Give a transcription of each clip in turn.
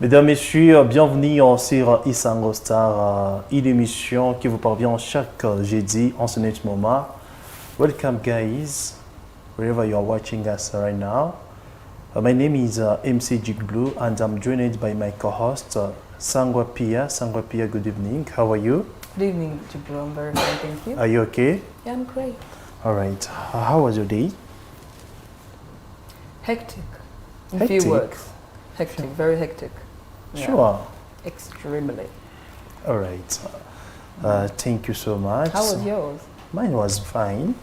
Mesdames, Messieurs, bienvenue sur Isango Star, une émission qui vous parvient chaque jeudi en ce moment. Welcome guys, wherever you are watching us right now. My name is MC Jig Blue and I'm joined by my co-host Sangwa Pia. Sangwa Pia, good evening. How are you? Good evening, Jig Blue. I'm very fine, thank you. Are you okay? Yeah, I'm great. All right. How was your day? Hectic. In Hectic? few words. Hectic, very hectic. Yeah. Sure. Extremely. All right. Thank you so much. How was yours? Mine was fine.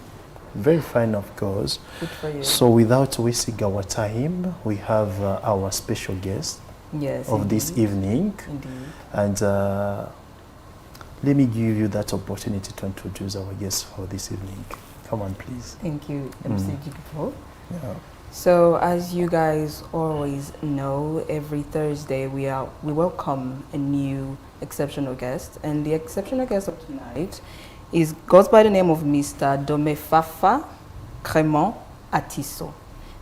Very fine, of course. Good for you. So without wasting our time, we have our special guest Yes. of this evening. Indeed. And let me give you that opportunity to introduce our guest for this evening. Come on, please. Thank you, MC Jig Blue. Yeah. So, as you guys always know, every Thursday we welcome a new exceptional guest, and the exceptional guest of tonight goes by the name of Mr. Domefafa Clement Atisso.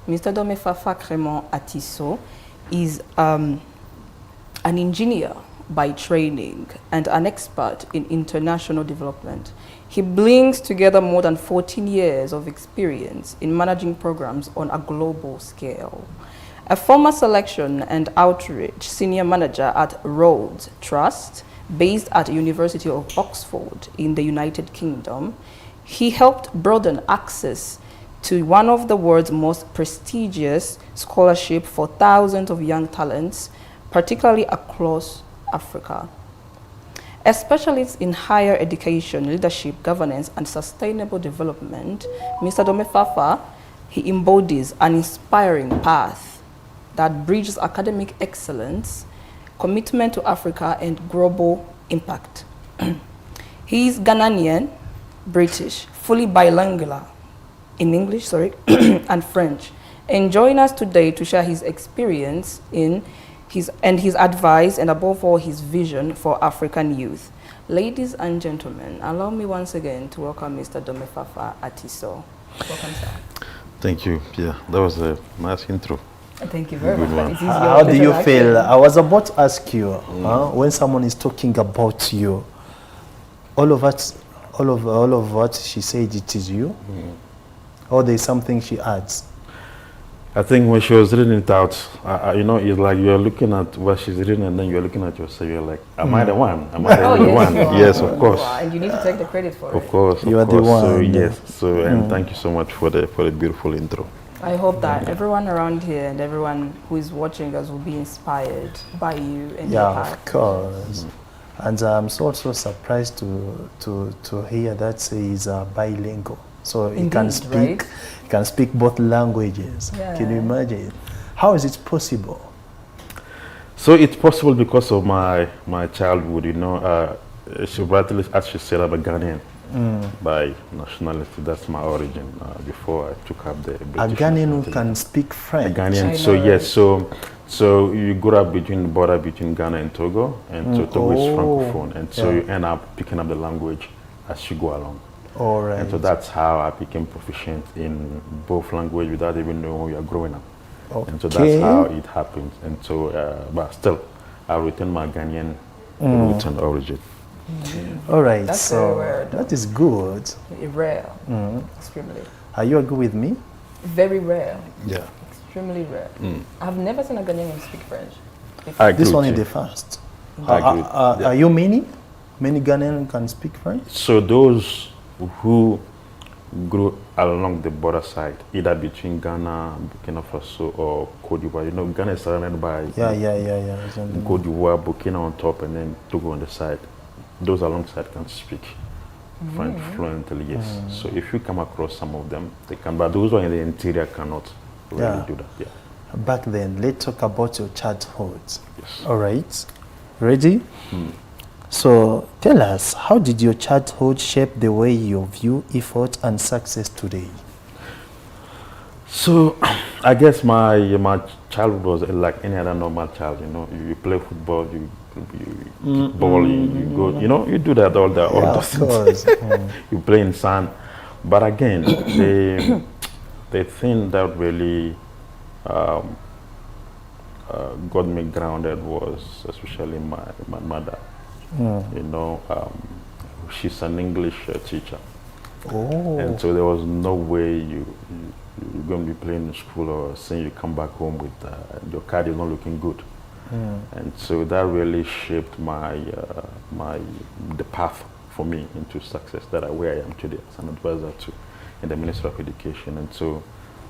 Mr. Domefafa Clement Atisso is an engineer by training and an expert in international development. He brings together more than 14 years of experience in managing programs on a global scale. A former selection and outreach senior manager at Rhodes Trust, based at the University of Oxford in the United Kingdom, he helped broaden access to one of the world's most prestigious scholarships for thousands of young talents, particularly across Africa. A specialist in higher education, leadership, governance, and sustainable development, Mr. Domefafa, he embodies an inspiring path that bridges academic excellence, commitment to Africa, and global impact. He is Ghanaian, British, fully bilingual in English, and French, and join us today to share his experience his advice and above all his vision for African youth. Ladies and gentlemen, allow me once again to welcome Mr. Domefafa Atisso. Welcome, sir. Thank you. Yeah, that was a nice intro. Thank you very Good much. one. It is your How do you feel? introduction. I was about to ask you, when someone is talking about you, all of what she said, it is you, or there's something she adds. I think when she was reading it out, it's like you're looking at what she's reading and then you're looking at yourself. You're like, am I the one? Am I the Oh, only yes, one? you are. Yes, of course. You are, and you need to take the credit for Of it. course. You are of the course. So, one. yes. So, and thank you so much for the beautiful intro. I hope that everyone around here and everyone who is watching us will be inspired by you and your Yeah, path. of course. And I'm so also surprised to hear that he's bilingual. So he can Indeed, speak, right? he can speak both languages. Can you Yeah. imagine? How is it possible? So it's possible because of my childhood. She rightly, as she said, I'm a Ghanaian by nationality. That's my origin. Before I took up the A British Ghanaian who nationality. can speak A French. Ghanaian. I So know, yes, so you grew up between the border between Ghana and Togo, and so Togo is Oh. francophone, and so Yeah. you end up picking up the language as you go along. All right. And so that's how I became proficient in both language without even knowing you are growing up. And so that's how it happens. And so, but still, I retain my Ghanaian roots and origin. All right. That's so very rare, though. that is good. Rare, extremely. Are you agree with me? Very rare, Yeah. extremely rare. I've never seen a Ghanaian speak French. I agree This one with is you. the first. I agree. Are you many? Many Ghanaians can speak French? So those who grew along the border side, either between Ghana, Burkina Faso, or Cote d'Ivoire. Ghana is surrounded by Yeah. It's on the- Cote d'Ivoire, Burkina on top, and then Togo on the side. Those alongside can speak French fluently, yes. So if you come across some of them, they can, but those who are in the interior cannot really Yeah. do that. Yeah. Back then, let's talk about your childhood. Yes. All right. Ready? So tell us, how did your childhood shape the way you view effort and success today? So I guess my childhood was like any other normal child. You play football, you kick ball, you go, you do that all Yeah, those of things. course. You play in sand. But again, the thing that really got me grounded was especially my mother. You know, she's an English teacher. Oh. And so there was no way you're going to be playing in school or saying you come back home with your card is not looking good. And so that really shaped the path for me into success where I am today as an advisor to in the Ministry of Education. And so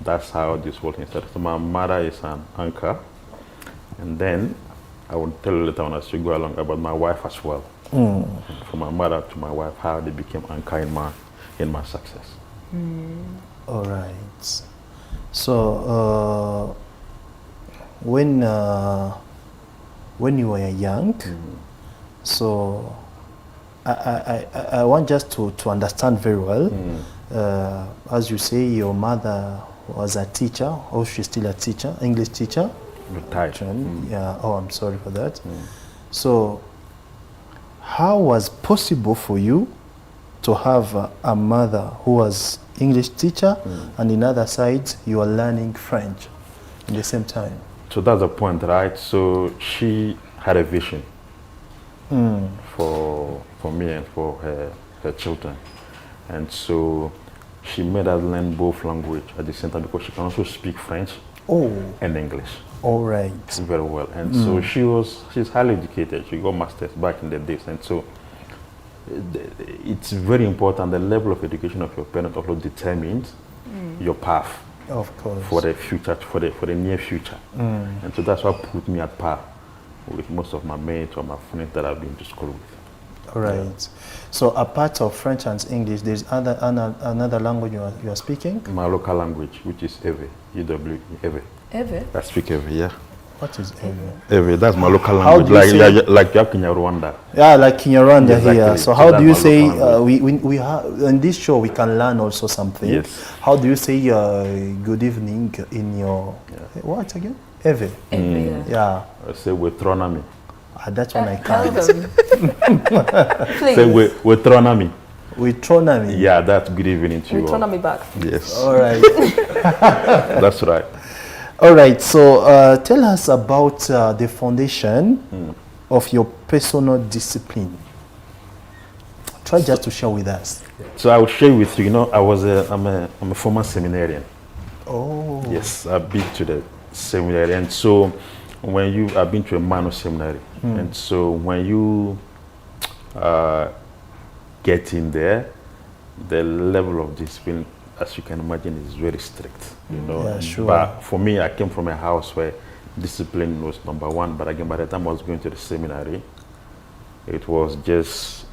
that's how this whole thing started. So my mother is an anchor, and then I will tell you later on as you go along about my wife as well. From my mother to my wife, how they became anchor in my success. All right. So when you were young, so I want just to understand very well. As you say, your mother was a teacher, or she's still a teacher, English teacher. Retired. Yeah. Oh, I'm sorry for that. So, how was possible for you to have a mother who was English teacher, and in other side you are learning French at the same time? So that's the point, right? So she had a vision for me and for her children, and so she made us learn both language at the same time because she can also speak French and English. All right. Very well. And so she's highly educated. She got masters back in the days, and so it's very important. The level of education of your parent also determines your path. Of course. For the future, for the near future. And so that's what put me at par with most of my mates or my friends that I've been to school with. All right. So apart of French and English, there's another language you are speaking? My local language, which is Ewe, E-W, Ewe. Ewe? I speak Ewe, yeah. What is Ewe? Ewe, that's my local How language, do you say- like you have in Rwanda. Yeah, like in Rwanda Exactly. here. So So how that's do you my say, local we have, in this show we can learn also something. Yes. How do you say good evening in your, what again? Ewe. Ewe. Yeah. I say Wetronami. That's one I Tell can't. them. Say Please. Wetronami. With Tronami. Yeah, that's good evening to you all. Return me back. Yes, All right. that's right. All right. So tell us about the foundation of your personal discipline. Try just to share with us. So I will share with you, I'm a former seminarian. Oh. Yes, I've been to the seminary, and so I've been to a minor seminary, and so when you get in there, the level of discipline, as you can imagine, is very strict. Yeah, sure. But for me, I came from a house where discipline was number one. But again, by the time I was going to the seminary, it was just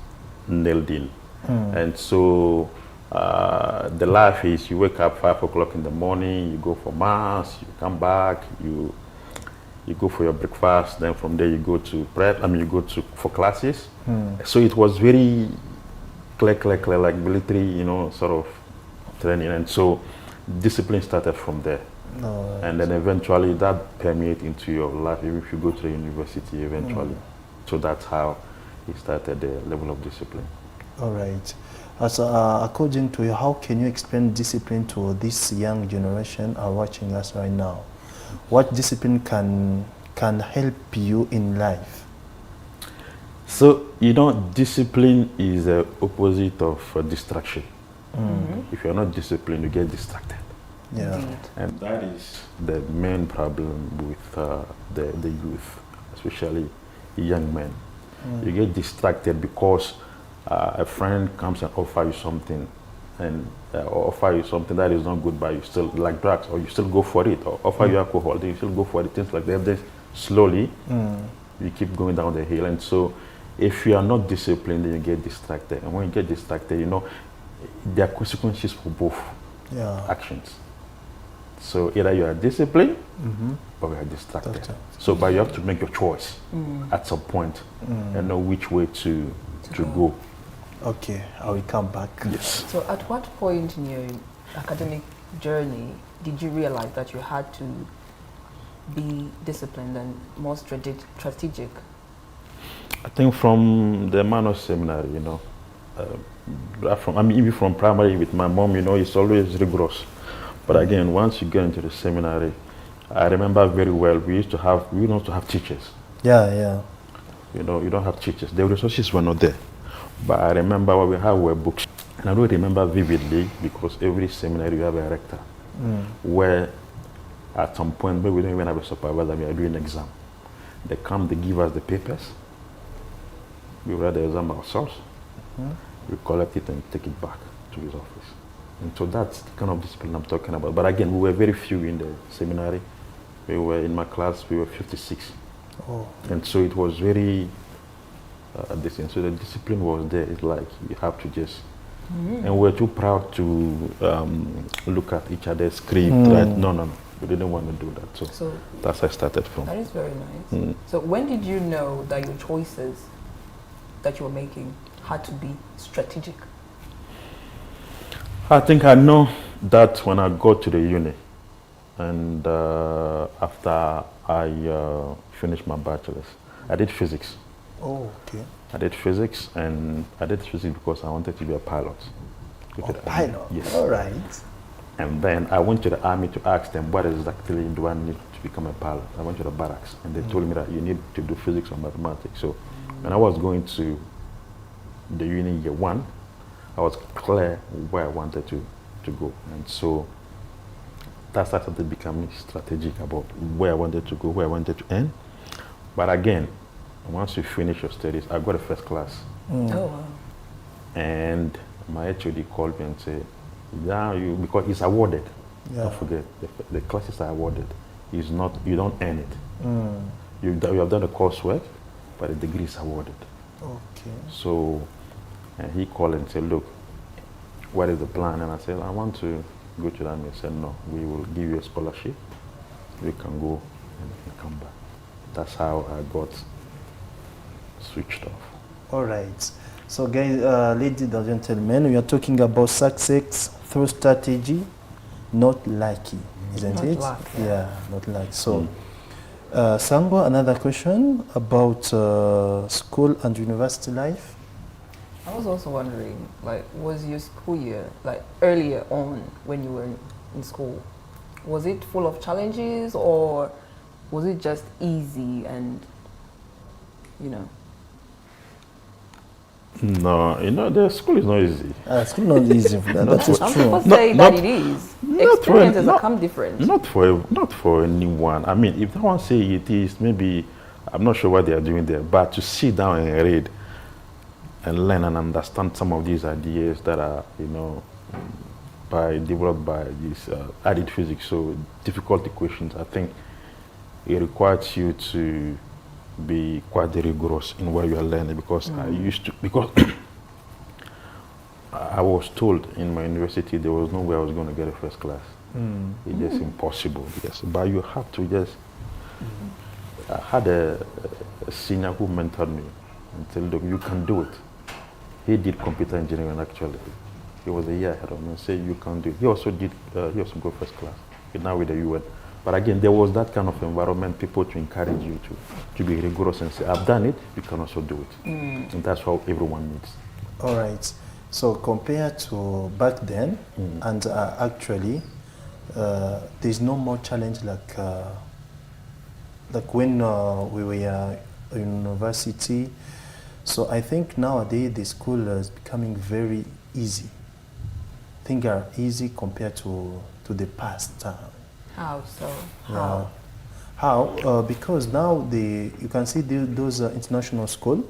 nailed in, and so. The life is you wake up 5 o'clock in the morning, you go for mass, you come back, you go for your breakfast, then from there you go to prep, you go for classes. So it was very clear, like military, sort of training. And so discipline started from there. No. And then eventually that permeated into your life, even if you go to the university eventually. So that's how it started, the level of discipline. All right. As according to you, how can you explain discipline to this young generation are watching us right now? What discipline can help you in life? So, discipline is the opposite of distraction. If you're not disciplined, you get distracted. Yeah. Indeed. And that is the main problem with the youth, especially young men. You get distracted because a friend comes and offer you something, and offer you something that is not good, but you still like drugs, or you still go for it, or offer you alcohol, then you still go for it, things like that. Then slowly, you keep going down the hill. And so, if you are not disciplined, then you get distracted. And when you get distracted, there are consequences for both actions. So either you are disciplined or you are distracted. So, but you have to make your choice at some point and know which way to go. Okay, I will come back. Yes. So at what point in your academic journey did you realize that you had to be disciplined and more strategic? I think from the minor seminary, even from primary with my mom, it's always rigorous. But again, once you get into the seminary, I remember very well. We used to have teachers. Yeah. You know, you don't have teachers. The resources were not there. But I remember what we had were books. And I don't remember vividly because every seminary you have a rector. Where at some point, maybe we don't even have a supervisor, we are doing an exam. They come, they give us the papers. We write the exam ourselves. We collect it and take it back to his office. And so that's the kind of discipline I'm talking about. But again, we were very few in the seminary. We were, in my class, we were 56. Oh. And so it was very decent. So the discipline was there. It's like you have to just, and we're too proud to look at each other's script. Right? No. We didn't want to do that. So that's where I started from. That is very nice. So when did you know that your choices that you were making had to be strategic? I think I know that when I got to the uni, and after I finished my bachelor's, I did physics. Oh, okay. I did physics, and I did physics because I wanted to be a pilot. A pilot? Yes. All right. And then I went to the army to ask them, what exactly do I need to become a pilot? I went to the barracks, and they told me that you need to do physics or mathematics. So when I was going to the uni year one, I was clear where I wanted to go. And so that started becoming strategic about where I wanted to go, where I wanted to end. But again, once you finish your studies, I got a first class. Oh, wow. And my HOD called me and said, yeah, because it's awarded. Yeah. Don't forget, the classes are awarded. It's not, you don't earn it. You have done the coursework, but the degree is awarded. Okay. So and he called and said, look, what is the plan? And I said, I want to go to the army. He said, no, we will give you a scholarship. You can go and come back. That's how I got switched off. All right. So, guys, ladies and gentlemen, we are talking about success through strategy, not lucky, isn't Not it? luck, Yeah, not luck. So, Sango, another question about school and university life. I was also wondering, like, was your school year, like, earlier on when you were in school, was it full of challenges or was it just easy and, you know? No, you know, the school is not easy. School not easy. That is Some true. people say that it is. Experiences not- come different. Not for anyone. I mean, if someone say it is, maybe, I'm not sure what they are doing there, but to sit down and read and learn and understand some of these ideas that are, you know, developed by these added physics, so difficult equations, I think it requires you to be quite rigorous in what you are learning, because I was told in my university there was no way I was going to get a first class. It's just impossible. Yes, but you have to just. I had a senior who mentored me and said, "Look, you can do it." He did computer engineering actually. He was a year ahead of me and said, "You can do it." He also got first class. He's now with the UN. But again, there was that kind of environment, people to encourage you to be rigorous and say, I've done it, you can also do it. And that's how everyone needs. All right. So compared to back then, and actually, there's no more challenge like when we were in university. So I think nowadays the school is becoming very easy. Things are easy compared to the past. How so? Yeah. How? Because now you can see those international school,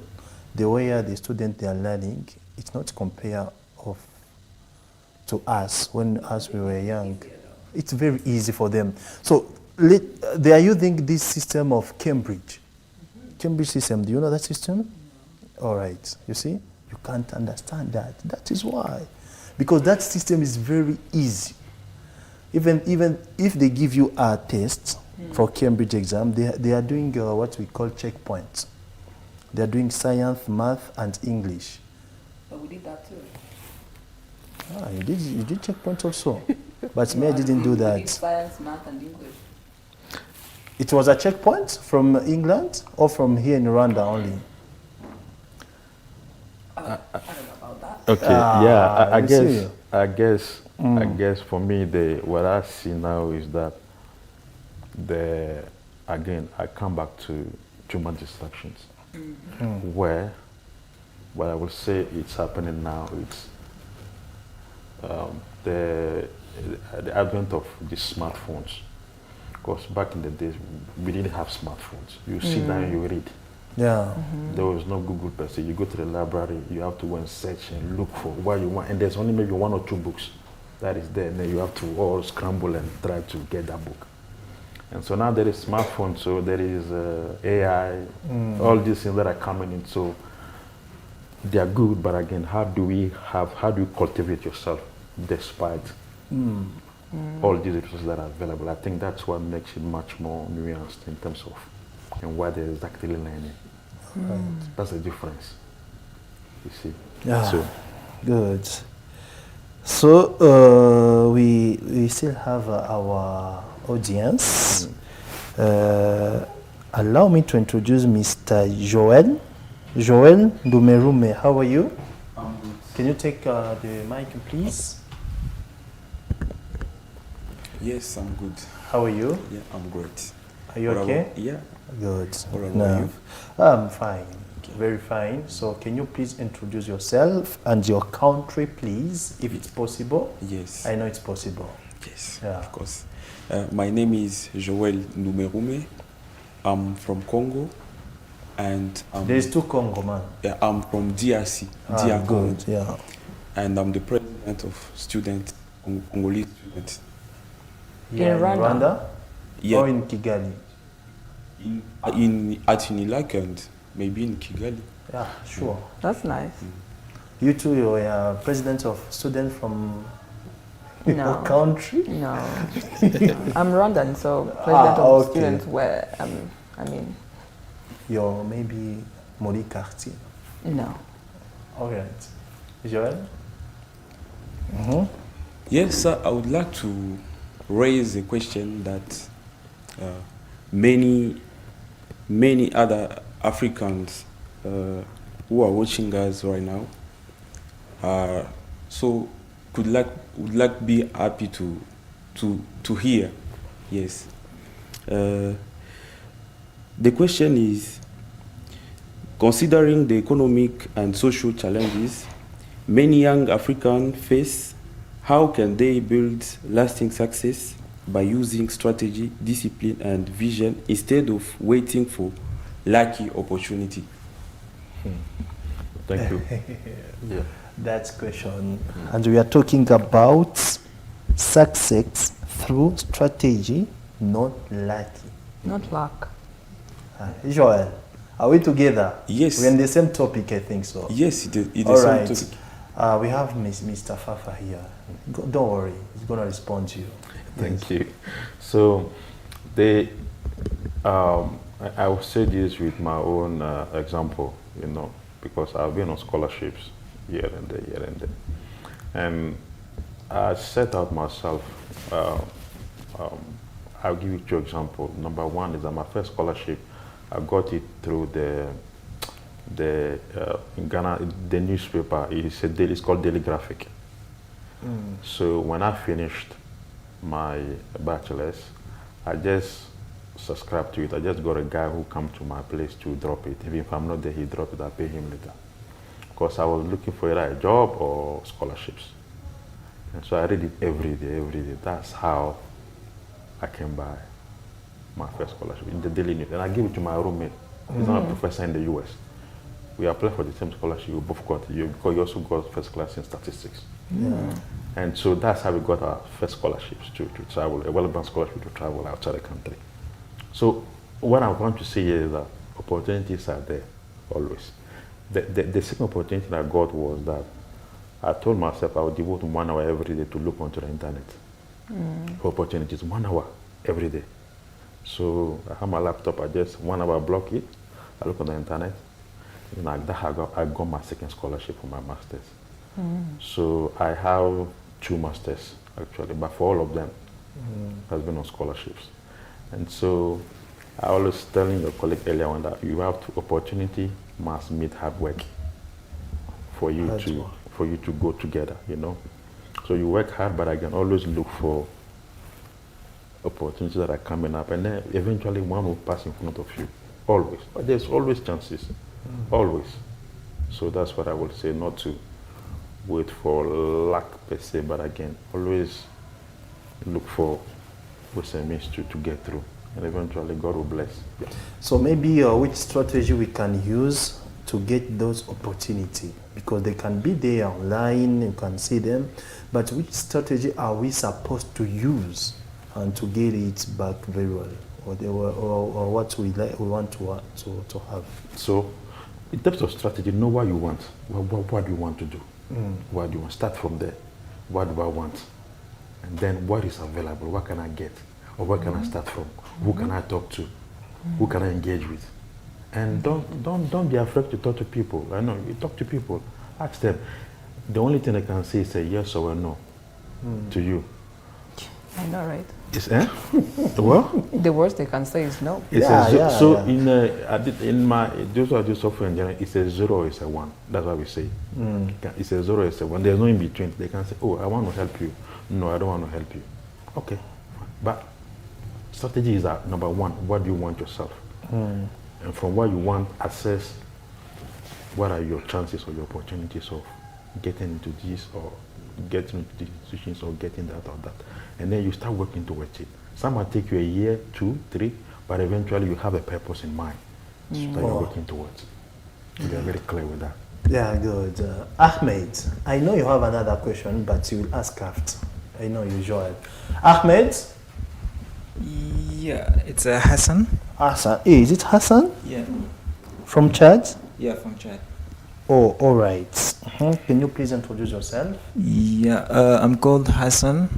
the way the students they are learning, it's not compared to us when we were young. It's very easy for them. So they are using this system of Cambridge. Cambridge system. Do you know that system? All right. You see, you can't understand that. That is why, because that system is very easy. Even if they give you a test for Cambridge exam, they are doing what we call checkpoints. They are doing science, math, and English. But we did that too. You did checkpoints also, but me I didn't do We did that. science, math, and English. It was a checkpoint from England or from here in Rwanda only. I don't know about that. Okay, yeah, I you see. guess for me, what I see now is that again, I come back to human distractions, where what I will say it's happening now, it's the advent of these smartphones. Because back in the days, we didn't have smartphones. You sit down, you read. Yeah. There was no Google per se. You go to the library, you have to go and search and look for what you want. And there's only maybe 1 or 2 books that is there. And then you have to all scramble and try to get that book. And so now there is smartphone, so there is AI, all these things that are coming in. So they are good, but again, how do you cultivate yourself despite all these resources that are available? I think that's what makes it much more nuanced in terms of and what they're exactly learning. That's the difference, you see. Yeah. So, Good. So we still have our audience. Allow me to introduce Mr. Joel. Joel Ndumerume, how are you? I'm good. Can you take the mic, please? Yes, I'm good. How are you? Yeah, I'm great. Are you What okay? about- yeah. Good. What about No. you? I'm fine. Very fine. So can you please introduce yourself and your country, please, if it's possible? Yes. I know it's possible. Yes, Yeah. of course. My name is Joel Numerume. I'm from Congo, and There's 2 Congo, man. I'm from DRC, DR Congo, Good, yeah. and I'm the president of Congolese students. Yeah, in Rwanda? Rwanda? Yeah. Or in Kigali? At Unilag and maybe in Kigali. Yeah, sure. That's nice. You too, you're president of student from your No. country? No. I'm Rwandan, so president of okay. students where, You're maybe Mori Cartier. no. All right. Joel? Yes, sir. I would like to raise a question that many other Africans who are watching us right now would be happy to hear. Yes. The question is, considering the economic and social challenges many young Africans face, how can they build lasting success by using strategy, discipline, and vision instead of waiting for lucky opportunity? thank you. Yeah. That's question. And we are talking about success through strategy, not lucky. Not luck. Joel, are we together? Yes. We're in the same topic, I think so. Yes, it is All something right. to- We have Mr. Fafa here. Don't worry, he's going to respond to you. Thank you. So, I will say this with my own example, because I've been on scholarships here and there. And I set out myself, I'll give you 2 examples. Number 1 is that my first scholarship, I got it through in Ghana, the newspaper, it's called Daily Graphic. So when I finished my bachelor's, I just subscribed to it. I just got a guy who come to my place to drop it. Even if I'm not there, he drop it, I pay him later. Because I was looking for either a job or scholarships. And so I read it every day. That's how I came by my first scholarship in the Daily News. And I gave it to my roommate. He's not a professor in the US. We applied for the same scholarship, we both got it, because you also got first class in statistics. And so that's how we got our first scholarships to travel, a well-balanced scholarship to travel outside the country. So what I want to say is that opportunities are there, always. The second opportunity I got was that I told myself I would devote 1 hour every day to look onto the internet for opportunities, 1 hour every day. So I have my laptop, I just 1 hour block it, I look on the internet, and I got my second scholarship for my master's. So I have 2 masters actually, but for all of them, has been on scholarships. And so I always telling your colleague earlier on that you have to, opportunity must meet hard work for you to go together, So you work hard, but I can always look for opportunities that are coming up, and then eventually one will pass in front of you. Always. But there's always chances. Always. So that's what I would say, not to wait for luck per se, but again, always look for ways and means to get through. And eventually God will bless. Yeah. So maybe which strategy we can use to get those opportunities? Because they can be there online, you can see them, but which strategy are we supposed to use and to get it back very well? Or what we want to have? So, in terms of strategy, know what you want. What do you want to do? What do you want? Start from there. What do I want? And then what is available? What can I get? Or what can I start from? Who can I talk to? Who can I engage with? And don't be afraid to talk to people. I know you talk to people. Ask them. The only thing I can say is a yes or a no to you. I know, right? Is what? The worst they can say is no. It's in my those who do software engineering, it's a 0 or it's a 1. That's what we say. It's a 0 or it's a 1. There's no in between. They can say, oh, I want to help you. No, I don't want to help you. Okay, but strategy is that number one, what do you want yourself? And from what you want, assess what are your chances or your opportunities of getting into this or getting into these institutions or getting that or that. And then you start working towards it. Some might take you a year, 2, 3, but eventually you have a purpose in mind that you're working towards. You are very clear with that. Yeah, good. Ahmed, I know you have another question, but you will ask after. I know usual. Ahmed? Yeah, it's Hassan. Hassan. Hey, is it Hassan? Yeah, From Chad? yeah, from Chad. Oh, all right. Can you please introduce yourself? Yeah, I'm called Hassan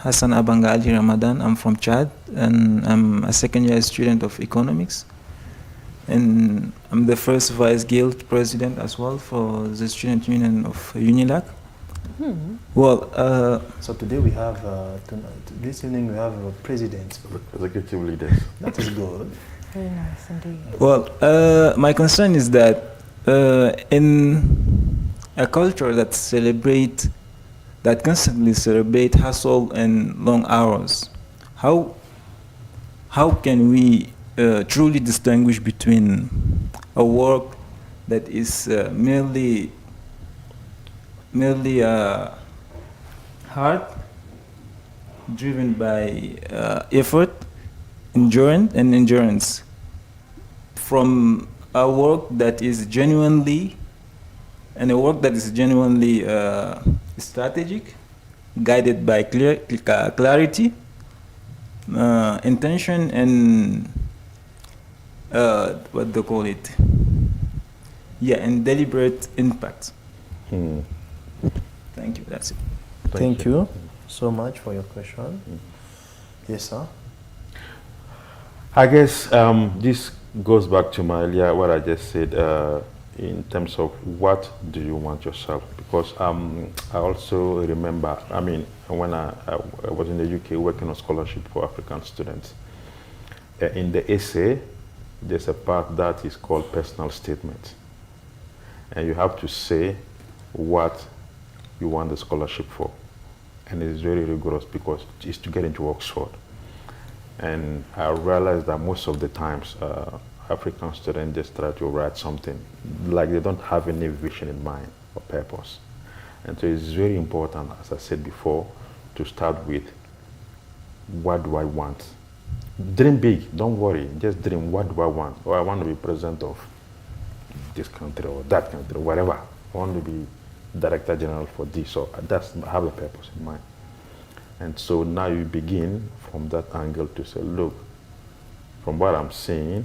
Abanga Ali Ramadan. I'm from Chad, and I'm a second-year student of economics. And I'm the first vice guild president as well for the student union of UNILAC. Well, So today we have, this evening we have a president. Executive leaders. That is good. Very nice indeed. well, my concern is that in a culture that constantly celebrate hustle and long hours, how can we truly distinguish between a work that is merely hard, driven by effort, endurance, from a work that is genuinely strategic, guided by clarity, intention, and what they call it, and deliberate impact. Thank you. That's it. Thank you so much for your question. Yes, sir. I guess this goes back to my earlier what I just said in terms of what do you want yourself, because I also remember, I mean, when I was in the UK working on scholarship for African students, in the essay there's a part that is called personal statement, and you have to say what you want the scholarship for, and it's very rigorous because it's to get into Oxford. And I realized that most of the times African students just try to write something like they don't have any vision in mind or purpose. And so it's very important, as I said before, to start with what do I want? Dream big, don't worry, just dream what do I want? Or I want to be president of this country or that country, whatever. I want to be director general for this, so that's have a purpose in mind. And so now you begin from that angle to say, look, from what I'm seeing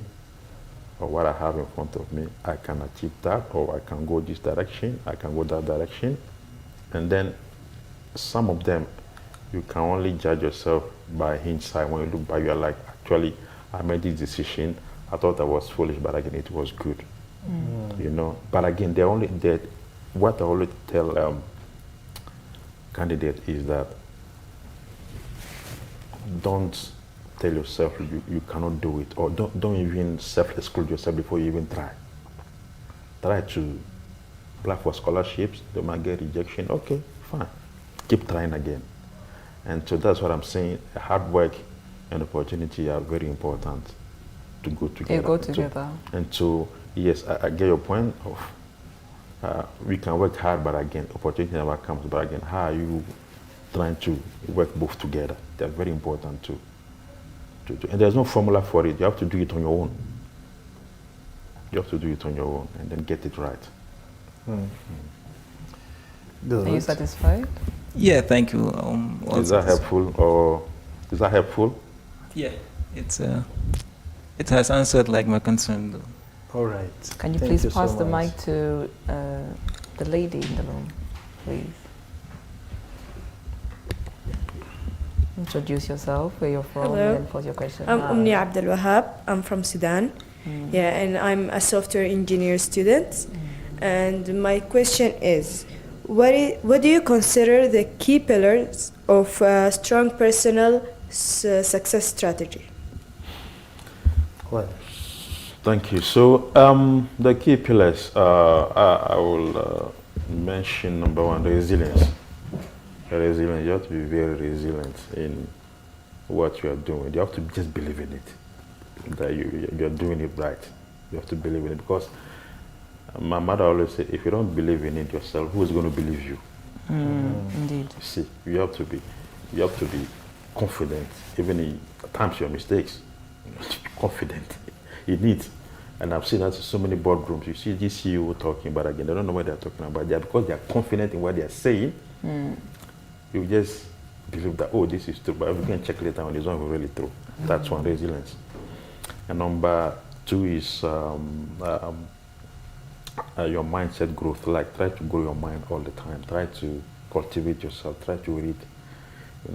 or what I have in front of me, I can achieve that, or I can go this direction, I can go that direction. And then some of them, you can only judge yourself by hindsight. When you look back, you're like, actually, I made this decision. I thought I was foolish, but again, it was good. You know, but again, what I always tell candidates is that don't tell yourself you cannot do it, or don't even self-exclude yourself before you even try. Try to apply for scholarships. They might get rejection. Okay, fine. Keep trying again. And so that's what I'm saying. Hard work and opportunity are very important to go together. They go together. And so, yes, I get your point of we can work hard, but again, opportunity never comes. But again, how are you trying to work both together? They're very important too. And there's no formula for it. You have to do it on your own. You have to do it on your own and then get it right. Good. Are you satisfied? Yeah, thank you. Is that helpful or is that helpful? Yeah, it has answered like my concern though. All right. Can you Thank please you so pass the much. mic to the lady in the room, please? Introduce yourself, where you're from, Hello. and pose your question. I'm Hi. Umni Abdel Wahab. I'm from Sudan. Yeah, and I'm a software engineer student. And my question is, what do you consider the key pillars of a strong personal success strategy? Well, Thank you. So the key pillars, I will mention number one, resilience. Resilience. You have to be very resilient in what you are doing. You have to just believe in it, that you are doing it right. You have to believe in it, because my mother always said, if you don't believe in it yourself, who is going to believe you? Indeed. You see, you have to be confident, even at times your mistakes. You have to be confident in it. And I've seen that in so many boardrooms. You see this CEO talking, but again, they don't know what they're talking about. Because they are confident in what they are saying, you just believe that, oh, this is true. But if you can check later on, it's not really true. That's one, resilience. And number two is your mindset growth. Like, try to grow your mind all the time. Try to cultivate yourself. Try to read.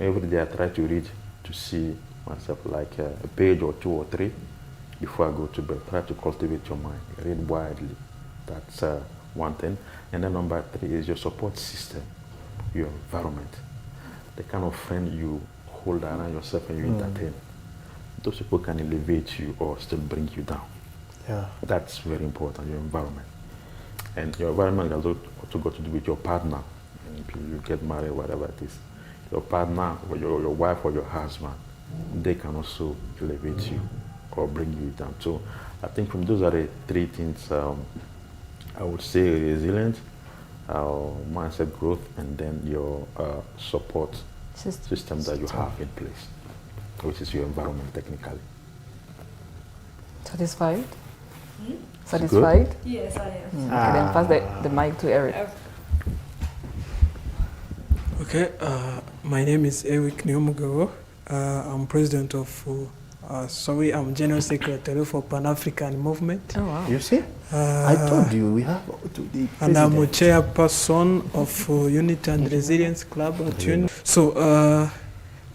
Every day I try to read to see myself like a page or two or three before I go to bed. Try to cultivate your mind. Read widely. That's one thing. And then number three is your support system, your environment. The kind of friend you hold around yourself and you entertain. Those people can elevate you or still bring you down. yeah. That's very important, your environment. And your environment has also got to do with your partner. If you get married, whatever it is. Your partner, or your wife or your husband, they can also elevate you or bring you down. So I think from those are the three things I would say: resilience, mindset growth, and then your support system that you have in place, which is your environment technically. Satisfied? Satisfied? Yes, I am. Okay, then pass the mic to Eric. Okay, my name is Eric Neomugaro. I'm president of, I'm general secretary for Pan-African Movement. Oh, wow. You see? I told you we have to the And I'm a president. chairperson of Unity and Resilience Club at UNI. So,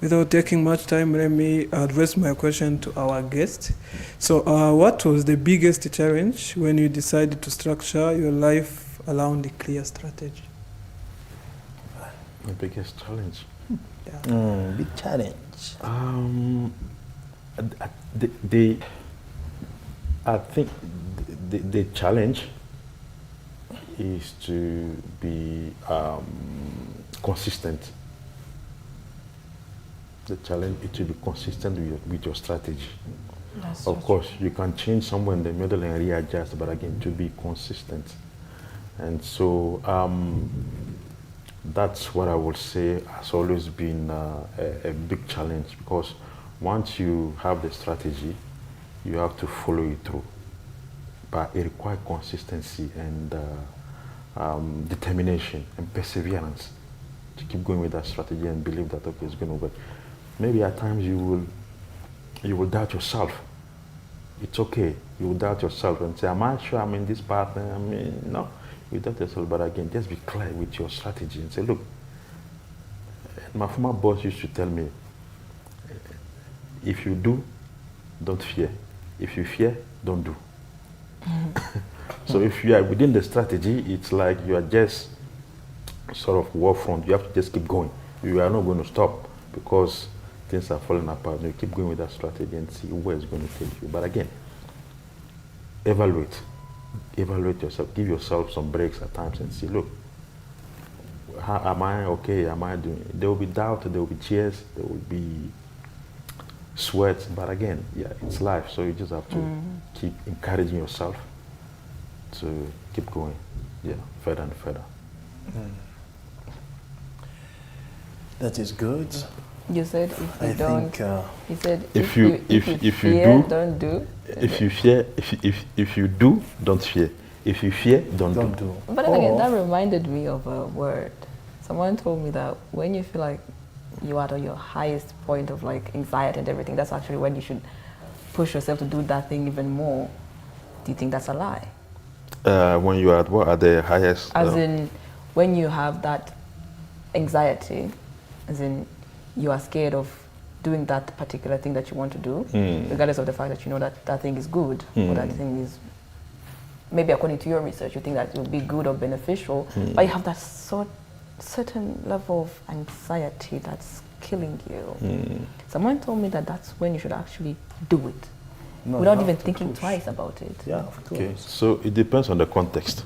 without taking much time, let me address my question to our guest. So, what was the biggest challenge when you decided to structure your life around a clear strategy? The biggest challenge. Big challenge. I think the challenge is to be consistent. The challenge is to be consistent with your strategy. Of course, you can change somewhere in the middle and readjust, but again, to be consistent. And so that's what I would say has always been a big challenge, because once you have the strategy, you have to follow it through. But it requires consistency and determination and perseverance to keep going with that strategy and believe that, okay, it's going to work. Maybe at times you will doubt yourself. It's okay. You will doubt yourself and say, am I sure I'm in this path? I mean, no. You doubt yourself, but again, just be clear with your strategy and say, look, my former boss used to tell me, if you do, don't fear. If you fear, don't do. So if you are within the strategy, it's like you are just sort of war front. You have to just keep going. You are not going to stop because things are falling apart. You keep going with that strategy and see where it's going to take you. But again, evaluate yourself. Give yourself some breaks at times and see, look, how, am I okay? Am I doing? There will be doubt, there will be cheers, there will be sweat. But again, yeah, it's life. So you just have to keep encouraging yourself to keep going, yeah, further and further. That is good. You said if you I don't. think He said if you fear, do, don't do. if you fear, if you do, don't fear. If you fear, don't don't do. do. But then again, Or- that reminded me of a word. Someone told me that when you feel like you are at your highest point of like anxiety and everything, that's actually when you should push yourself to do that thing even more. Do you think that's a lie? When you are at what, at the highest? As in, when you have that anxiety, as in you are scared of doing that particular thing that you want to do, regardless of the fact that you know that that thing is good or that thing is, maybe according to your research, you think that it will be good or beneficial, but you have that certain level of anxiety that's killing you. Someone told me that that's when you should actually do it, No, without you have even to thinking push. twice about it. Yeah, of course. Okay, so it depends on the context,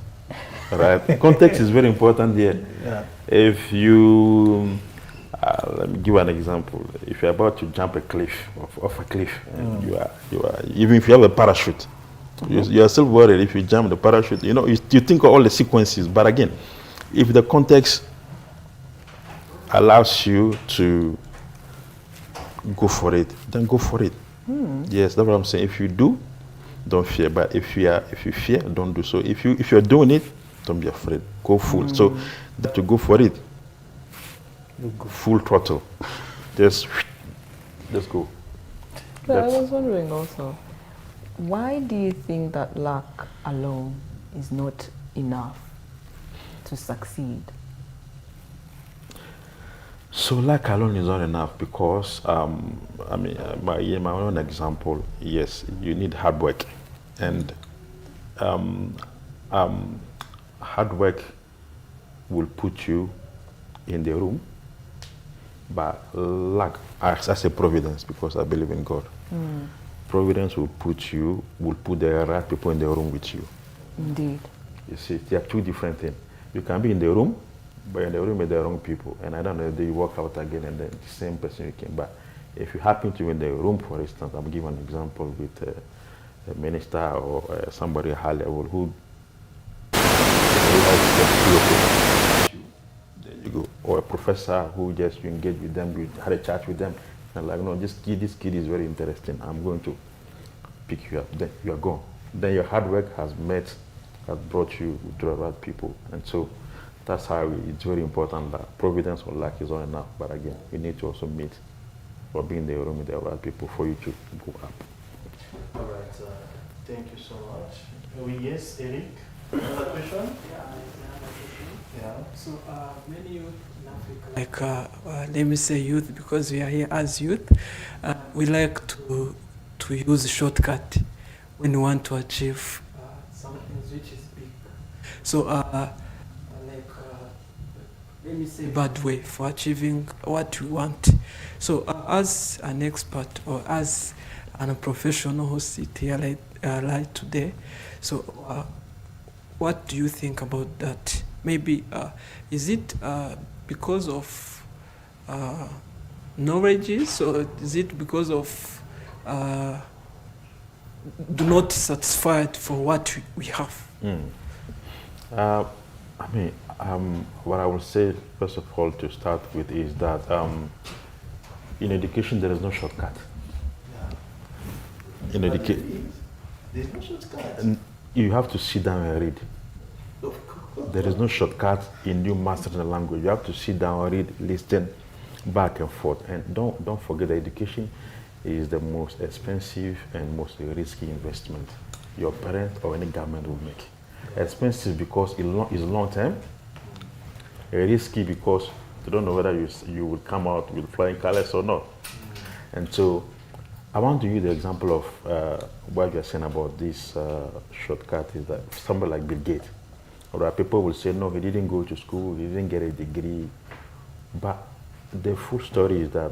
right? Context is very important here. Yeah. If you, let me give an example. If you're about to jump a cliff, off a cliff, and you are, even if you have a parachute, you are still worried if you jump the parachute. You know, you think of all the sequences, but again, if the context allows you to go for it, then go for it. Yes, that's what I'm saying. If you do, don't fear. But if you fear, don't do so. If you're doing it, don't be afraid. Go full. So you have to go for it. Full throttle. Just go. But I That's- was wondering also, why do you think that luck alone is not enough to succeed? So luck alone is not enough because, I mean, my own example, yes, you need hard work. And hard work will put you in the room, but luck acts as a providence because I believe in God. Providence will put the right people in the room with you. Indeed. You see, they are two different things. You can be in the room, but in the room with the wrong people. And I don't know if you walk out again and then the same person you came back. If you happen to be in the room, for instance, I'm giving an example with a minister or somebody high level who there you go. Or a professor who just you engage with them, you had a chat with them, and like, no, this kid is very interesting. I'm going to pick you up. Then you are gone. Then your hard work has brought you to the right people. And so that's how it's very important that providence or luck is not enough. But again, you need to also meet or be in the room with the right people for you to go up. All right. Thank you so much. Yes, Eric. Another question? Yeah. So many youth in Africa, like let me say youth because we are here as youth, we like to use shortcut when we want to achieve something which is big. So let me say bad way for achieving what we want. So as an expert or as a professional who sit here like today, so what do you think about that? Maybe is it because of knowledge, or is it because of do not satisfied for what we have? I mean, what I would say, first of all, to start with is that in education, there is no shortcut. In education, There's no shortcut. you have to sit down and read. There is no shortcut in you mastering the language. You have to sit down, read, listen, back and forth. And don't forget that education is the most expensive and most risky investment your parent or any government will make. Expensive because it's long term. Risky because you don't know whether you will come out with flying colors or not. And so I want to use the example of what you're saying about this shortcut is that somebody like Bill Gates. Alright, people will say, no, he didn't go to school, he didn't get a degree. But the full story is that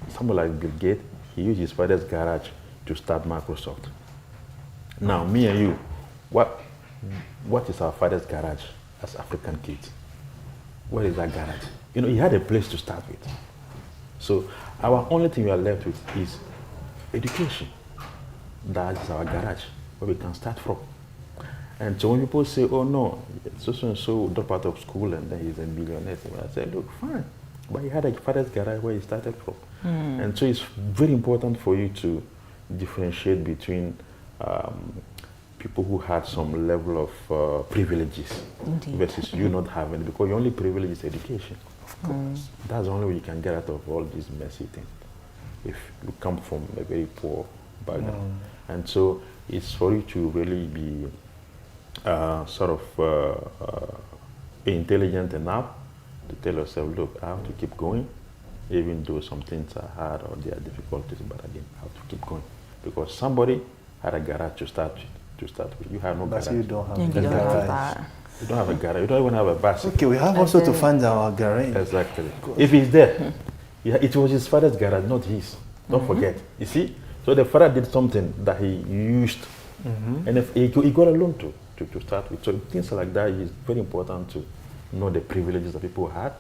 someone like Bill Gates, he used his father's garage to start Microsoft. Now, me and you, what is our father's garage as African kids? What is that garage? You know, he had a place to start with. So our only thing we are left with is education. That is our garage where we can start from. And so when people say, oh no, so and so drop out of school and then he's a millionaire, I say, look, fine. But he had a father's garage where he started from. And so it's very important for you to differentiate between people who had some level of privileges versus you not having, because your only privilege is education. Of course. That's the only way you can get out of all these messy things if you come from a very poor background. And so it's for you to really be intelligent enough to tell yourself, look, I have to keep going, even though some things are hard or there are difficulties, but again, I have to keep going. Because somebody had a garage to start with. You have no garage. You don't have You a don't have garage. that. You don't have a garage. You don't even have a bicycle. Okay, we have also to find our garage. Exactly. If he's there, it was his father's garage, not his. Don't forget. You see? So the father did something that he used, and if he got a loan to start with. So things like that is very important to know the privileges that people had,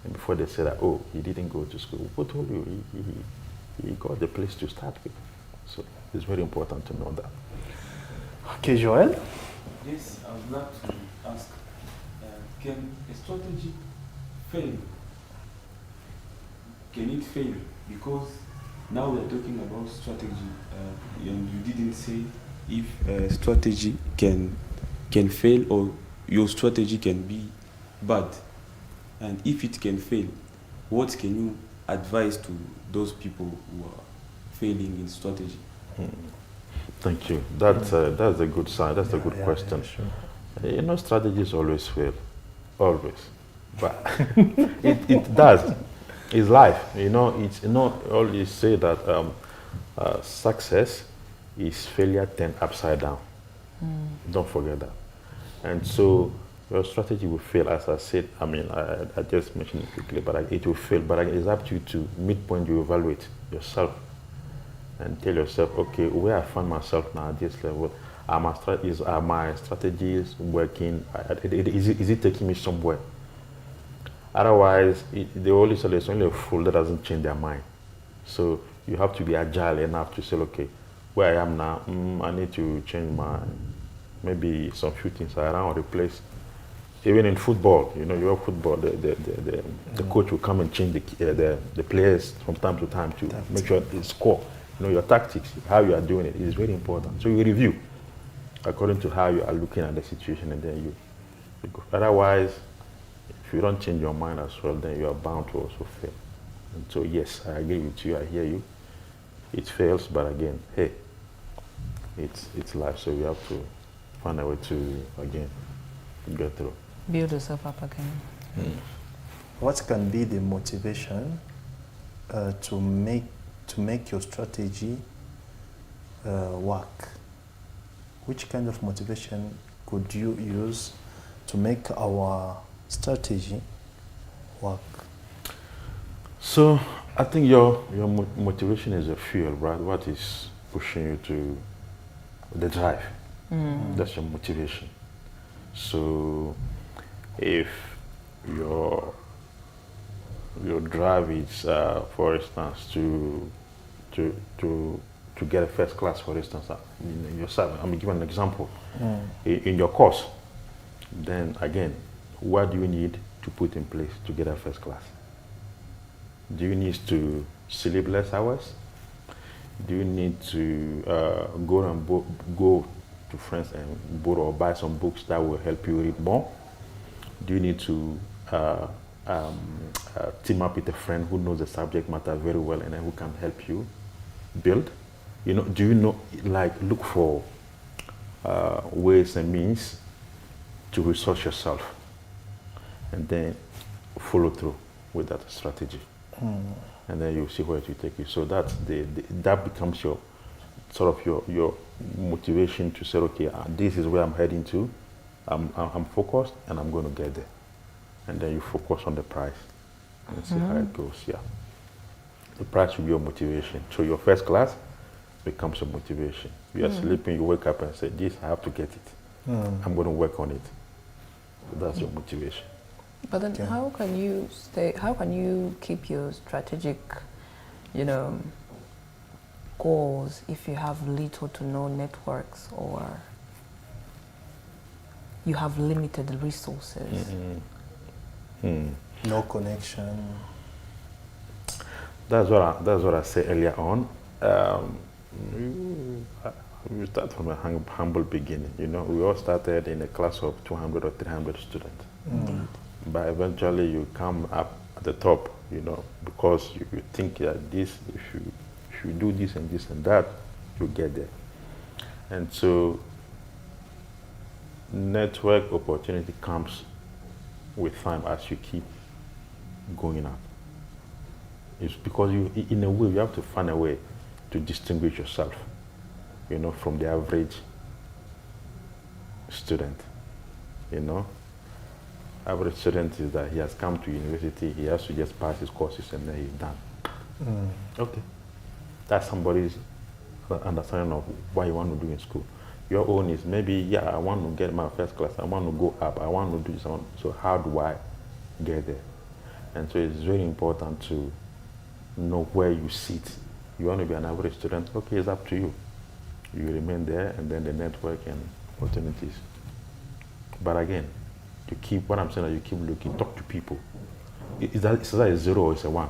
and before they say that, oh, he didn't go to school. Who told you? He got the place to start with. So it's very important to know that. Okay, Joel? Yes, I would like to ask, can a strategy fail? Can it fail? Because now we're talking about strategy, and you didn't say if a strategy can fail or your strategy can be bad. And if it can fail, what can you advise to those people who are failing in strategy? Thank you. That's a good sign. That's a good question. Sure. You know, strategies always fail, always. But it does. It's life. You know, it's not always say that success is failure turned upside down. Don't forget that. And so your strategy will fail, as I said. I mean, I just mentioned it quickly, but it will fail. But it's up to you to midpoint. You evaluate yourself and tell yourself, okay, where I find myself now at this level, are my strategies working? Is it taking me somewhere? Otherwise, there's only a fool that doesn't change their mind. So you have to be agile enough to say, okay, where I am now, I need to change maybe some few things around the place. Even in football, you know, your football, the coach will come and change the players from time to time to make sure they score. You know, your tactics, how you are doing it is very important. So you review according to how you are looking at the situation, and then you go. Otherwise, if you don't change your mind as well, then you are bound to also fail. And so yes, I agree with you, I hear you. It fails, but again, hey, it's life, so you have to find a way to, again, get through. Build yourself up again. What can be the motivation to make your strategy work? Which kind of motivation could you use to make our strategy work? So I think your motivation is a fuel, right? What is pushing you to the drive? That's your motivation. So if your drive is, for instance, to get a first class, for instance, in yourself, I'm giving an example. In your course, then again, what do you need to put in place to get a first class? Do you need to sleep less hours? Do you need to go to friends and borrow or buy some books that will help you read more? Do you need to team up with a friend who knows the subject matter very well and then who can help you build? You know, do you know, like, look for ways and means to resource yourself and then follow through with that strategy. And then you see where it will take you. So that's that becomes your sort of your motivation to say, okay, this is where I'm heading to. I'm focused and I'm going to get there. And then you focus on the price and see how it goes. Yeah, the price will be your motivation. So your first class becomes your motivation. You are sleeping, you wake up and say, this, I have to get it. I'm going to work on it. So that's your motivation. But then how can you keep your strategic, goals if you have little to no networks or you have limited resources? No connection. That's what I said earlier on. We start from a humble beginning. You know, we all started in a class of 200 or 300 students. But eventually you come up at the top, you know, because you think that this, if you do this and that, you get there. And so network opportunity comes with time as you keep going up. It's because you, in a way, you have to find a way to distinguish yourself, you know, from the average student, you know. Average student is that he has come to university, he has to just pass his courses and then he's done. Okay. That's somebody's understanding of what you want to do in school. Your own is maybe, yeah, I want to get my first class, I want to go up, I want to do something. So how do I get there? And so it's very important to know where you sit. You want to be an average student? Okay, it's up to you. You remain there and then the network and opportunities. But again, you keep, what I'm saying is you keep looking, talk to people. Is that a 0 or is a 1?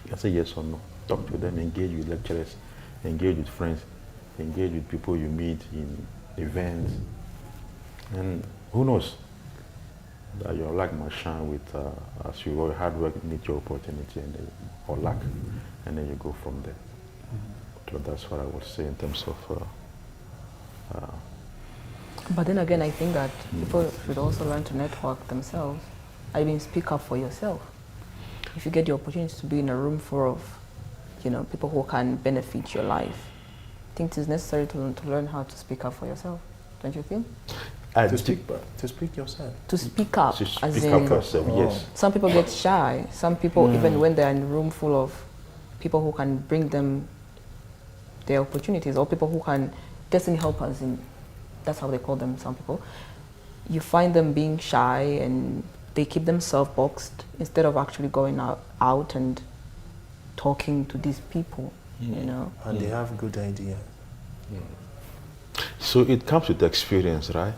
You can say yes or no. Talk to them, engage with lecturers, engage with friends, engage with people you meet in events. And who knows? That your luck might shine with, as you work hard work, meet your opportunity and then, or luck, and then you go from there. So that's what I would say in terms of. But then again, I think that people should also learn to network themselves. I mean, speak up for yourself. If you get the opportunity to be in a room full of, you know, people who can benefit your life, I think it is necessary to learn how to speak up for yourself. Don't you think? To speak yourself. To speak up, To as speak in, up for yourself, yes. some people get shy. Some people, even when they're in a room full of people who can bring them their opportunities, or people who can, destiny helpers, that's how they call them, some people, you find them being shy and they keep themselves boxed instead of actually going out and talking to these people, you know. And they have good ideas. So it comes with experience, right?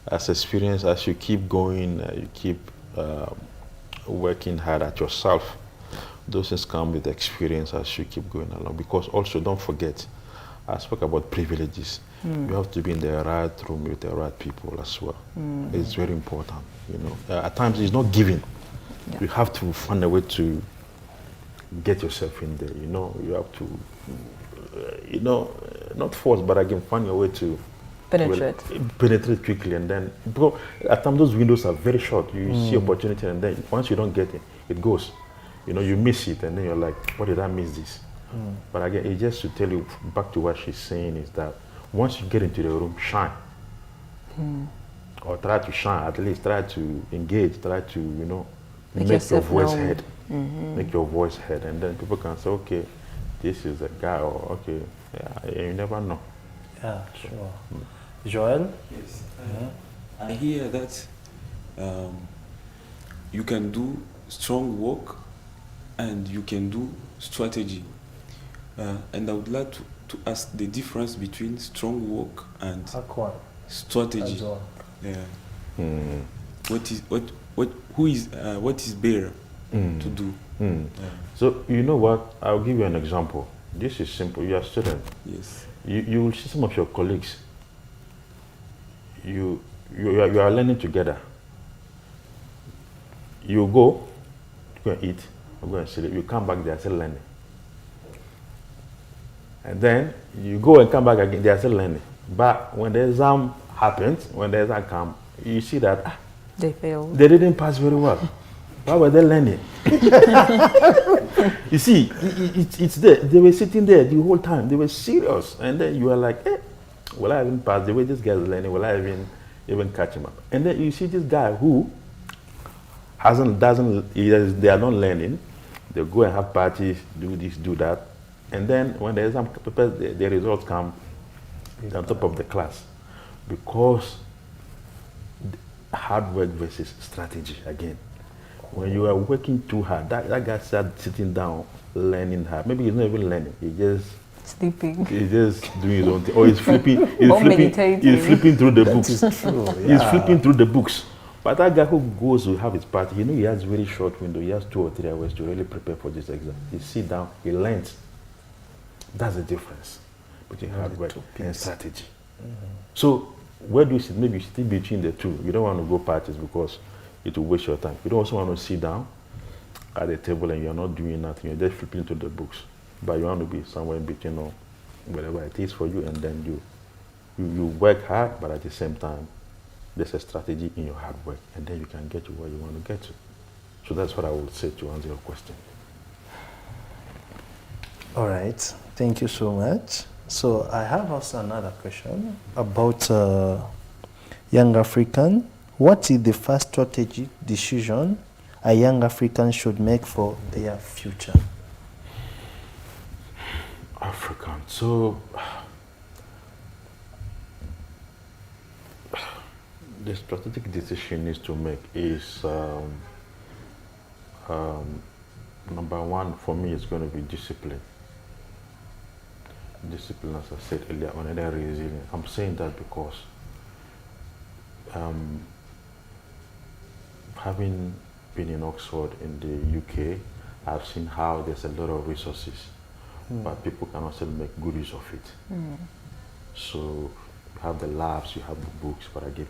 As experience, as you keep going, you keep working hard at yourself. Those things come with experience as you keep going along. Because also, don't forget, I spoke about privileges. You have to be in the right room with the right people as well. It's very important, you know. At times, it's not given. You have to find a way to get yourself in there, you know. You have to, you know, not force, but again, find your way to penetrate quickly. And then, because at times those windows are very short. You see opportunity, and then once you don't get it, it goes. You know, you miss it, and then you're like, what did I miss this? But again, it's just to tell you, back to what she's saying, is that once you get into the room, shine. Or try to shine, at least try to engage, try to, you know, make your voice heard. Make your voice heard, and then people can say, okay, this is a guy, or okay, yeah, you never know. Yeah, sure. Joel? Yes. I hear that you can do strong work and you can do strategy. And I would like to ask the difference between strong work and strategy. As well. Yeah. What is better to do? So you know what? I'll give you an example. This is simple. You are a student. Yes. You will see some of your colleagues. You are learning together. You go and eat, you go and sleep. You come back, they are still learning. And then you go and come back again, they are still learning. But when the exam happens, when the exam comes, you see that they failed. They didn't pass very well. Why were they learning? You see, it's there. They were sitting there the whole time. They were serious. And then you are like, will I even pass the way this guy is learning? Will I even catch him up? And then you see this guy who they are not learning. They go and have parties, do this, do that. And then when the exam papers, the results come on top of the class. Because hard work versus strategy again. When you are working too hard, that guy started sitting down, learning hard. Maybe he's not even learning. Sleeping. He's just doing his own thing. Or he's flipping. Or meditating. He's flipping through the That books. is true. He's Yeah. flipping through the books. But that guy who goes to have his party, he has very short window. He has 2 or 3 hours to really prepare for this exam. He sit down, he learns. That's the difference between hard work and strategy. So where do you sit? Maybe you sit between the two. You don't want to go parties because it will waste your time. You don't also want to sit down at the table and you're not doing nothing. You're just flipping through the books. But you want to be somewhere in between or whatever it is for you, and then you work hard, but at the same time, there's a strategy in your hard work, and then you can get to where you want to get to. So that's what I would say to answer your question. All right, thank you so much. So I have also another question about young African. What is the first strategic decision a young African should make for their future? African. So the strategic decision needs to make is number one for me is going to be discipline. Discipline, as I said earlier on, and then resilience. I'm saying that because having been in Oxford in the UK, I've seen how there's a lot of resources, but people can also make good use of it. So you have the labs, you have the books, but again,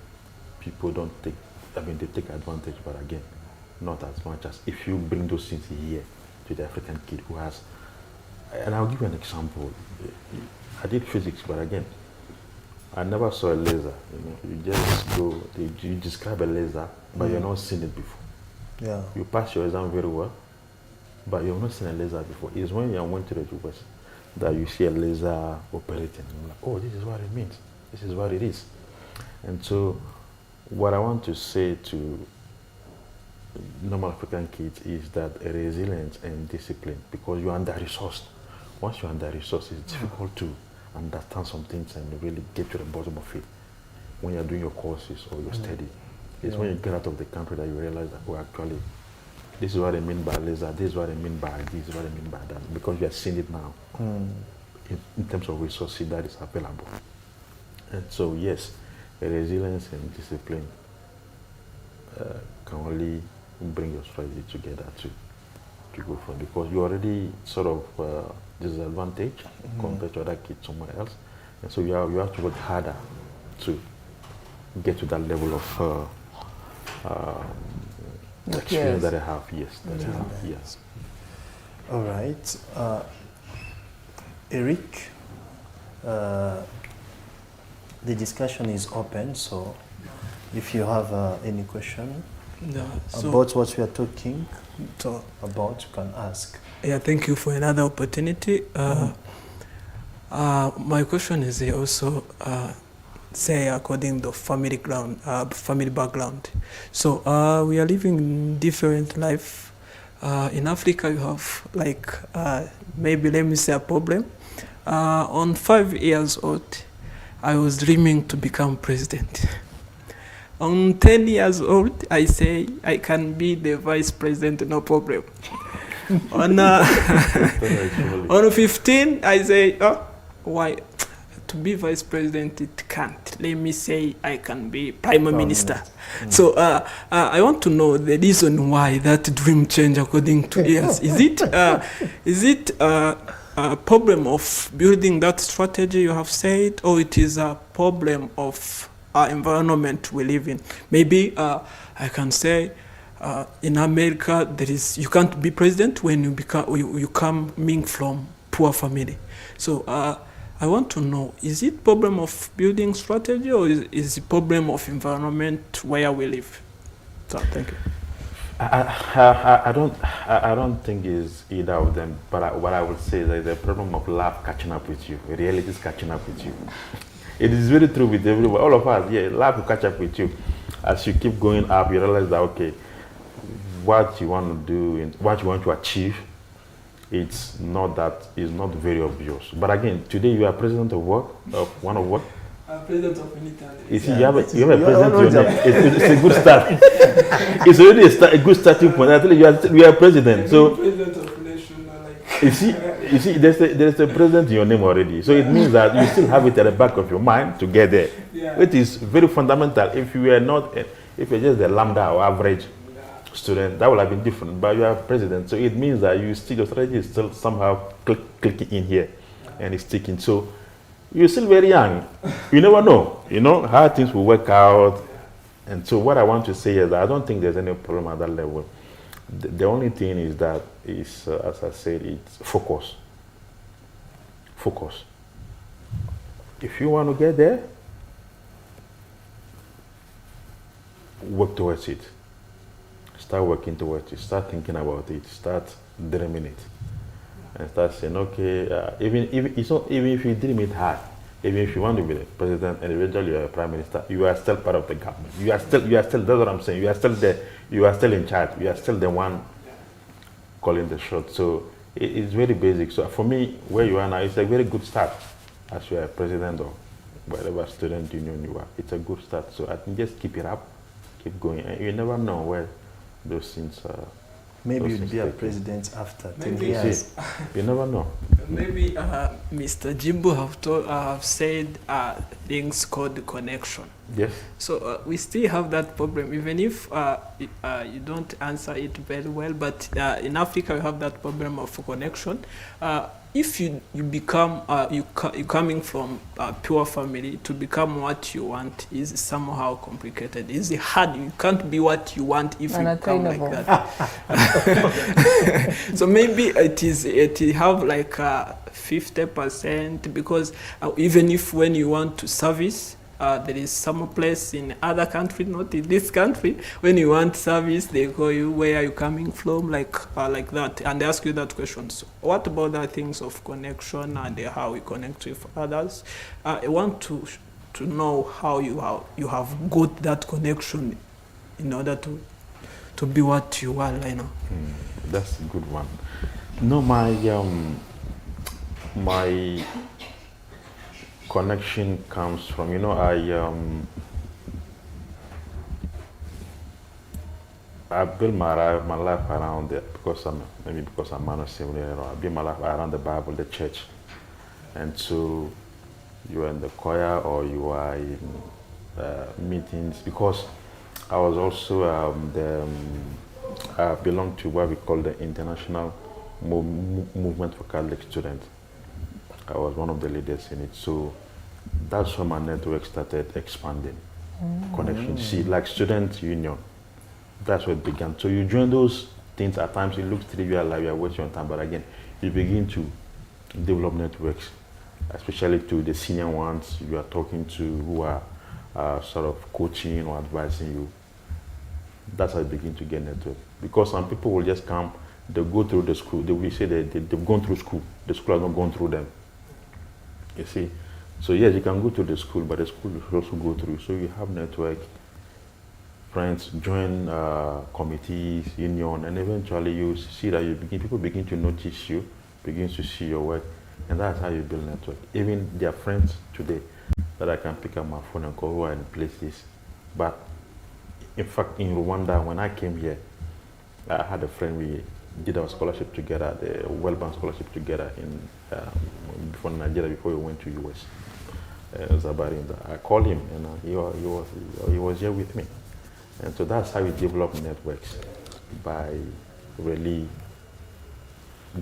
people don't take, they take advantage, but again, not as much as if you bring those things here to the African kid who has, and I'll give you an example. I did physics, but again, I never saw a laser. You just go, you describe a laser, but you're not seen it before. Yeah. You pass your exam very well, but you've not seen a laser before. It's when you went to the US that you see a laser operating. And you're like, oh, this is what it means. This is what it is. And so what I want to say to normal African kids is that resilience and discipline, because you're under-resourced. Once you're under-resourced, it's difficult to understand some things and really get to the bottom of it when you're doing your courses or your study. It's when you get out of the country that you realize that, oh, actually, this is what I mean by laser, this is what I mean by this, this is what I mean by that, because you have seen it now in terms of resources that is available. And so, yes, resilience and discipline can only bring your strategy together to go from, because you're already sort of disadvantaged compared to other kids somewhere else. And so you have to work harder to get to that level of experience that I have. Yes, that I have. Yes. All right. Eric, the discussion is open, so if you have any question about what we are talking about, you can ask. Yeah, thank you for another opportunity. My question is also, say, according to family background. So we are living in different life. In Africa, you have like maybe let me say a problem. On 5 years old, I was dreaming to become president. On 10 years old, I say I can be the vice president, no problem. On 15, I say, oh, why? To be vice president, it can't. Let me say I can be prime minister. So I want to know the reason why that dream changed according to years. Is it a problem of building that strategy you have said, or it is a problem of our environment we live in? Maybe I can say in America you can't be president when you coming from poor family. So I want to know, is it problem of building strategy, or is it problem of environment where we live? So thank you. I don't think it's either of them, but what I would say is that the problem of life catching up with you. Reality is catching up with you. It is very true with everyone. All of us, life will catch up with you. As you keep going up, you realize that, okay, what you want to do and what you want to achieve, it's not very obvious. But again, today you are president of what? Of one of what? President of Unity. You see, Yeah, you have a you are president. already Your name. It's a good start. It's already a good starting point. I tell you are president. So President of Nation, like. you see, there's a president in your name already. So it means that you still have it at the back of your mind to get there, Yeah. which is very fundamental. If you are not, if you're just a lambda or average student, that would have been different. But you are president, so it means that your strategy is still somehow clicking in here, and it's sticking. So you're still very young. You never know, how things will work out. And so what I want to say is that I don't think there's any problem at that level. The only thing is that is, as I said, it's focus. Focus. If you want to get there, work towards it. Start working towards it. Start thinking about it. Start dreaming it. And start saying, okay, even if you dream it hard, even if you want to be the president and eventually you're a prime minister, you are still part of the government. You are still, that's what I'm saying. You are still there. You are still in charge. You are still the one calling the shot. So it's very basic. So for me, where you are now, it's a very good start as you are a president or whatever student union you are. It's a good start. So I think just keep it up, keep going. And you never know where those things are. Maybe those you'll things be a take you. president after 10 Maybe. years. You never know. Maybe Mr. Jimbo have said things called connection. Yes. So we still have that problem, even if you don't answer it very well. But in Africa, we have that problem of connection. If you become you coming from a pure family, to become what you want is somehow complicated. It's hard. You can't be what you want if you come like that. So maybe it have like 50%, because even if when you want to service, there is some place in other country, not in this country, when you want service, they call you, where are you coming from, like that, and they ask you that question. So what about the things of connection and how we connect with others? I want to know how you have got that connection in order to be what you are right now. That's a good one. No, my connection comes from, I built my life around it because I'm man of seminary. I built my life around the Bible, the church, and so you are in the choir or you are in meetings. Because I was also I belong to what we call the International Movement for Catholic Students. I was one of the leaders in it. So that's when my network started expanding. Connections. See, like student union, that's where it began. So you join those things, at times it looks trivial, like you are wasting your time, but again, you begin to develop networks, especially to the senior ones you are talking to who are sort of coaching or advising you. That's how you begin to get network. Because some people will just come, they go through the school, they will say that they've gone through school, the school has not gone through them. You see? So yes, you can go to the school, but the school will also go through. So you have network, friends, join committees, union, and eventually you see that people begin to notice you, begin to see your work, and that's how you build network. Even their friends today that I can pick up my phone and call who are in places. But in fact, in Rwanda, when I came here, I had a friend, we did our scholarship together, the Wellbound scholarship together before Nigeria, before we went to US. Zabarinda. I called him and he was here with me. And so that's how we develop networks, by really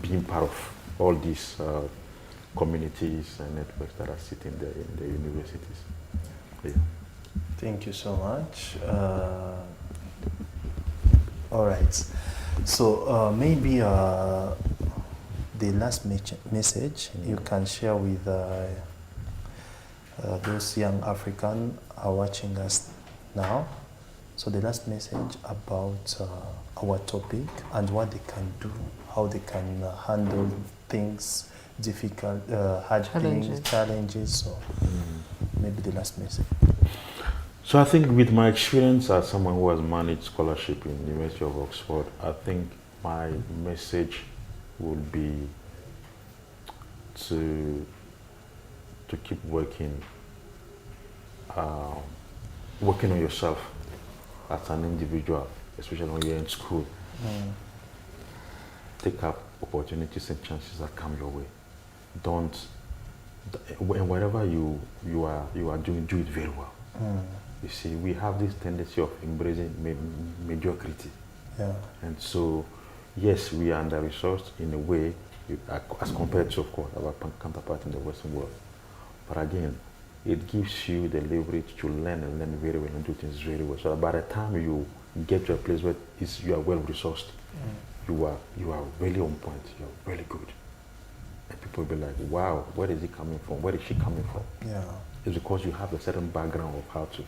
being part of all these communities and networks that are sitting there in the universities. Yeah. Thank you so much. All right. So maybe the last message you can share with those young Africans are watching us now. So the last message about our topic and what they can do, how they can handle things, difficult, hard things, challenges. So maybe the last message. So I think with my experience as someone who has managed scholarship in the University of Oxford, I think my message would be to keep working working on yourself as an individual, especially when you're in school. Take up opportunities and chances that come your way. Don't, and whatever you are doing, do it very well. You see, we have this tendency of embracing mediocrity. Yeah. And so, yes, we are under-resourced in a way, as compared to, of course, our counterpart in the Western world. But again, it gives you the leverage to learn and learn very well and do things very well. So that by the time you get to a place where you are well-resourced, you are really on point, you are really good. And people will be like, wow, where is he coming from? Where is she coming from? Yeah. It's because you have a certain background of how to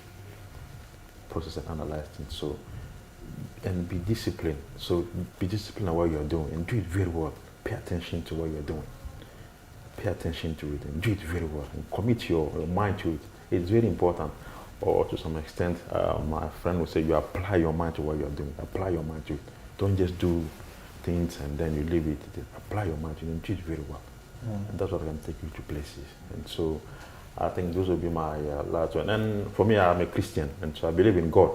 process and analyze things. So, and be disciplined. So be disciplined on what you're doing and do it very well. Pay attention to what you're doing. Pay attention to it and do it very well. And commit your mind to it. It's very important. Or to some extent, my friend would say, you apply your mind to what you're doing. Apply your mind to it. Don't just do things and then you leave it. Apply your mind to it and do it very well. And that's what can take you to places. And so I think those will be my last one. And for me, I'm a Christian, and so I believe in God.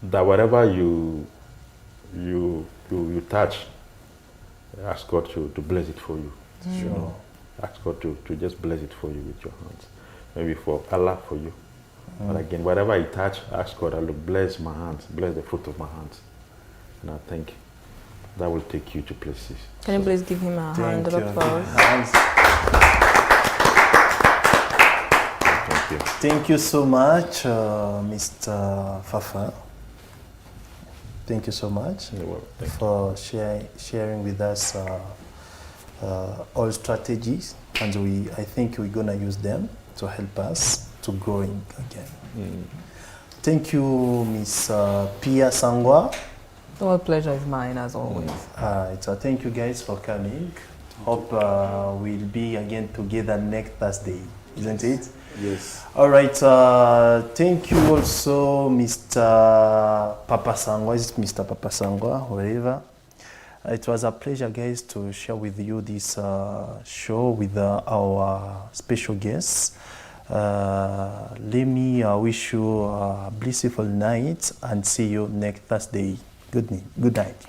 That whatever you touch, ask God to bless it for you. Sure. Ask God to just bless it for you with your hands. Maybe for Allah for you. But again, whatever you touch, ask God, Allah bless my hands, bless the fruit of my hands. And I think that will take you to places. Can you please give him a hand of applause? Thank you. Thank you so much, Mr. Fafa. Thank you so much You're welcome. Thank you. for sharing with us all strategies, and I think we're gonna use them to help us to growing again. Thank you, Miss Pia Sangwa. All pleasure is mine as always. Alright, so thank you guys for coming. Hope we'll be again together next Thursday, isn't it? Yes. Alright, thank you also, Mr. Papa Sangwa. Is it Mr. Papa Sangwa, wherever? It was a pleasure, guys, to share with you this show with our special guests. Let me wish you a blissful night and see you next Thursday. Good night.